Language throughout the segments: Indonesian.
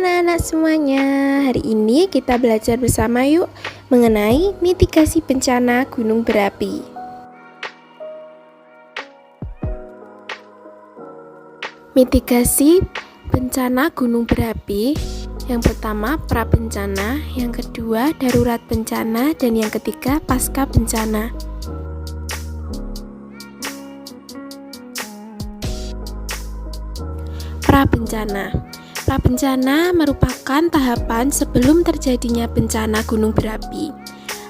anak-anak semuanya, hari ini kita belajar bersama yuk mengenai mitigasi bencana gunung berapi. Mitigasi bencana gunung berapi, yang pertama prabencana, yang kedua darurat bencana, dan yang ketiga pasca bencana. Prabencana merupakan tahapan sebelum terjadinya bencana gunung berapi.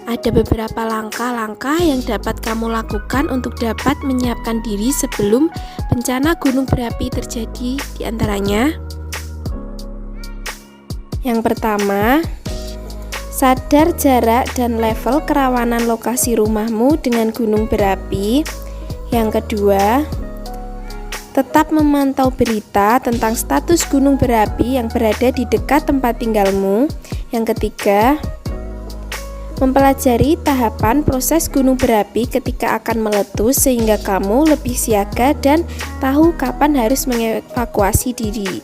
Ada beberapa langkah-langkah yang dapat kamu lakukan untuk dapat menyiapkan diri sebelum bencana gunung berapi terjadi. Di antaranya, yang pertama, sadar jarak dan level kerawanan lokasi rumahmu dengan gunung berapi. Yang kedua, tetap memantau berita tentang status gunung berapi yang berada di dekat tempat tinggalmu. Yang ketiga, mempelajari tahapan proses gunung berapi ketika akan meletus sehingga kamu lebih siaga dan tahu kapan harus mengevakuasi diri.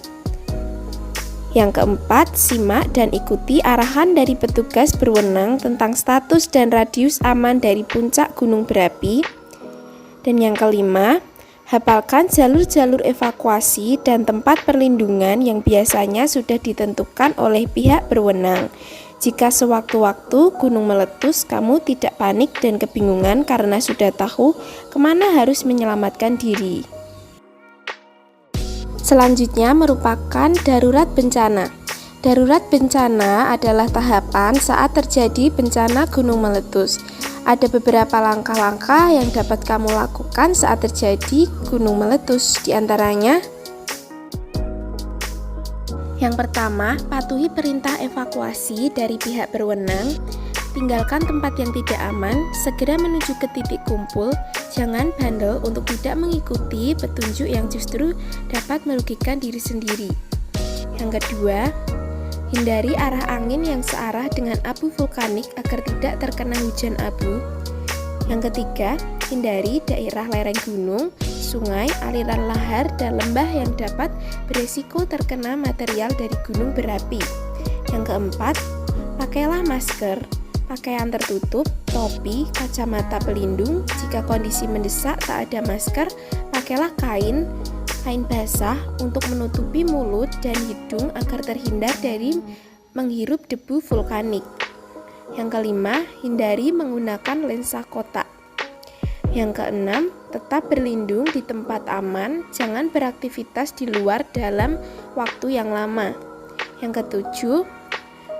Yang keempat, simak dan ikuti arahan dari petugas berwenang tentang status dan radius aman dari puncak gunung berapi. Dan yang kelima, hafalkan jalur-jalur evakuasi dan tempat perlindungan yang biasanya sudah ditentukan oleh pihak berwenang. Jika sewaktu-waktu gunung meletus, kamu tidak panik dan kebingungan karena sudah tahu kemana harus menyelamatkan diri. Selanjutnya merupakan darurat bencana. Darurat bencana adalah tahapan saat terjadi bencana gunung meletus. Ada beberapa langkah-langkah yang dapat kamu lakukan saat terjadi gunung meletus. Di antaranya, yang pertama, patuhi perintah evakuasi dari pihak berwenang. Tinggalkan tempat yang tidak aman, segera menuju ke titik kumpul. Jangan bandel untuk tidak mengikuti petunjuk yang justru dapat merugikan diri sendiri. Yang kedua, hindari arah angin yang searah dengan abu vulkanik agar tidak terkena hujan abu. Yang ketiga, hindari daerah lereng gunung, sungai, aliran lahar, dan lembah yang dapat beresiko terkena material dari gunung berapi. Yang keempat, pakailah masker, pakaian tertutup, topi, kacamata pelindung. Jika kondisi mendesak tak ada masker, pakailah kain basah untuk menutupi mulut dan hidung agar terhindar dari menghirup debu vulkanik. Yang kelima, hindari menggunakan lensa kotak. Yang keenam, tetap berlindung di tempat aman, jangan beraktivitas di luar dalam waktu yang lama. Yang ketujuh,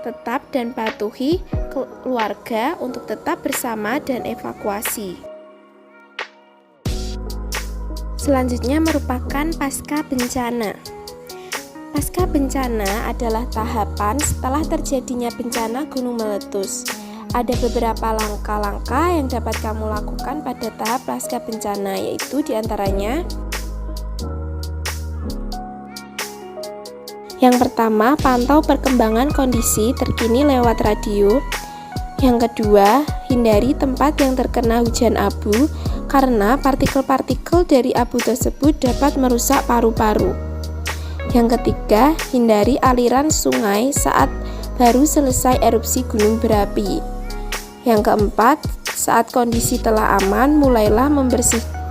tetap dan patuhi keluarga untuk tetap bersama dan evakuasi. Selanjutnya merupakan pasca bencana. Pasca bencana adalah tahapan setelah terjadinya bencana gunung meletus. Ada beberapa langkah-langkah yang dapat kamu lakukan pada tahap pasca bencana, yaitu diantaranya, yang pertama, pantau perkembangan kondisi terkini lewat radio. Yang kedua, hindari tempat yang terkena hujan abu karena partikel-partikel dari abu tersebut dapat merusak paru-paru. Yang ketiga, hindari aliran sungai saat baru selesai erupsi gunung berapi. Yang keempat, saat kondisi telah aman, mulailah membersihkan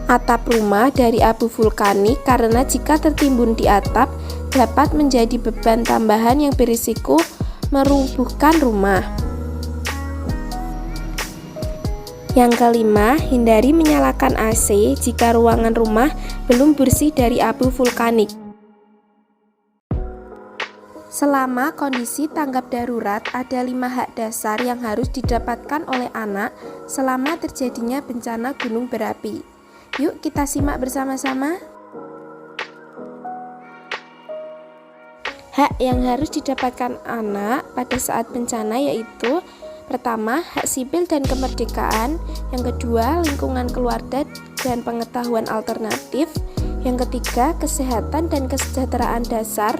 atap rumah dari abu vulkanik karena jika tertimbun di atap dapat menjadi beban tambahan yang berisiko merubuhkan rumah. Yang kelima, hindari menyalakan AC jika ruangan rumah belum bersih dari abu vulkanik. Selama kondisi tanggap darurat, ada 5 hak dasar yang harus didapatkan oleh anak selama terjadinya bencana gunung berapi. Yuk kita simak bersama-sama. Hak yang harus didapatkan anak pada saat bencana yaitu, pertama, hak sipil dan kemerdekaan. Yang kedua, lingkungan keluarga dan pengetahuan alternatif. Yang ketiga, kesehatan dan kesejahteraan dasar.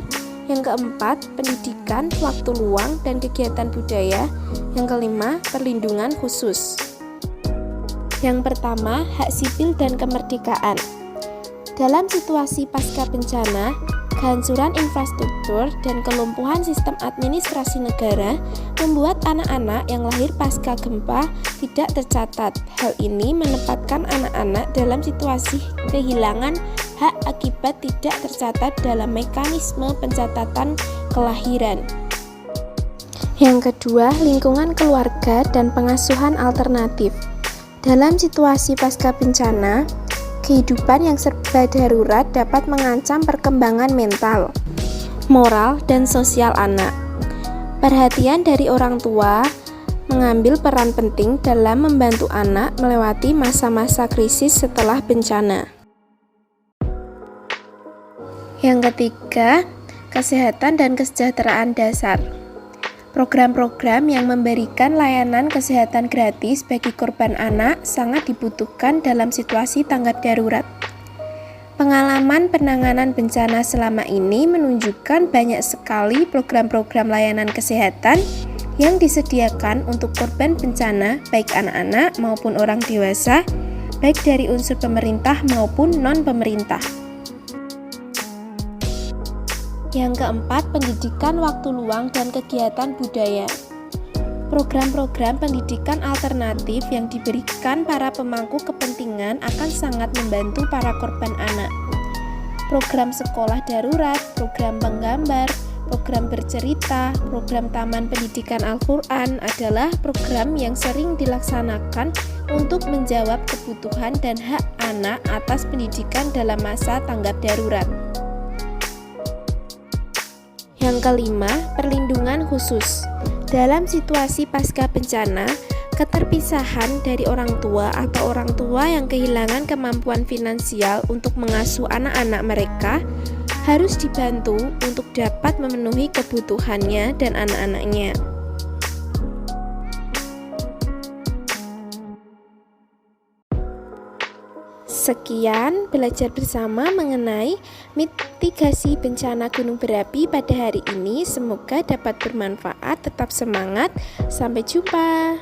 Yang keempat, pendidikan, waktu luang, dan kegiatan budaya. Yang kelima, perlindungan khusus. Yang pertama, hak sipil dan kemerdekaan. Dalam situasi pasca bencana, kehancuran infrastruktur, dan kelumpuhan sistem administrasi negara membuat anak-anak yang lahir pasca gempa tidak tercatat. Hal ini menempatkan anak-anak dalam situasi kehilangan hak akibat tidak tercatat dalam mekanisme pencatatan kelahiran. Yang kedua, lingkungan keluarga dan pengasuhan alternatif. Dalam situasi pasca bencana, kehidupan yang serba darurat dapat mengancam perkembangan mental, moral, dan sosial anak. Perhatian dari orang tua mengambil peran penting dalam membantu anak melewati masa-masa krisis setelah bencana. Yang ketiga, kesehatan dan kesejahteraan dasar. Program-program yang memberikan layanan kesehatan gratis bagi korban anak sangat dibutuhkan dalam situasi tanggap darurat. Pengalaman penanganan bencana selama ini menunjukkan banyak sekali program-program layanan kesehatan yang disediakan untuk korban bencana, baik anak-anak maupun orang dewasa, baik dari unsur pemerintah maupun non-pemerintah. Yang keempat, pendidikan waktu luang dan kegiatan budaya. Program-program pendidikan alternatif yang diberikan para pemangku kepentingan akan sangat membantu para korban anak. Program sekolah darurat, program penggambar, program bercerita, program taman pendidikan Al-Quran adalah program yang sering dilaksanakan untuk menjawab kebutuhan dan hak anak atas pendidikan dalam masa tanggap darurat. Yang kelima, perlindungan khusus. Dalam situasi pasca bencana, keterpisahan dari orang tua atau orang tua yang kehilangan kemampuan finansial untuk mengasuh anak-anak mereka harus dibantu untuk dapat memenuhi kebutuhannya dan anak-anaknya. Sekian belajar bersama mengenai mitigasi bencana gunung berapi pada hari ini. Semoga dapat bermanfaat. Tetap semangat. Sampai jumpa.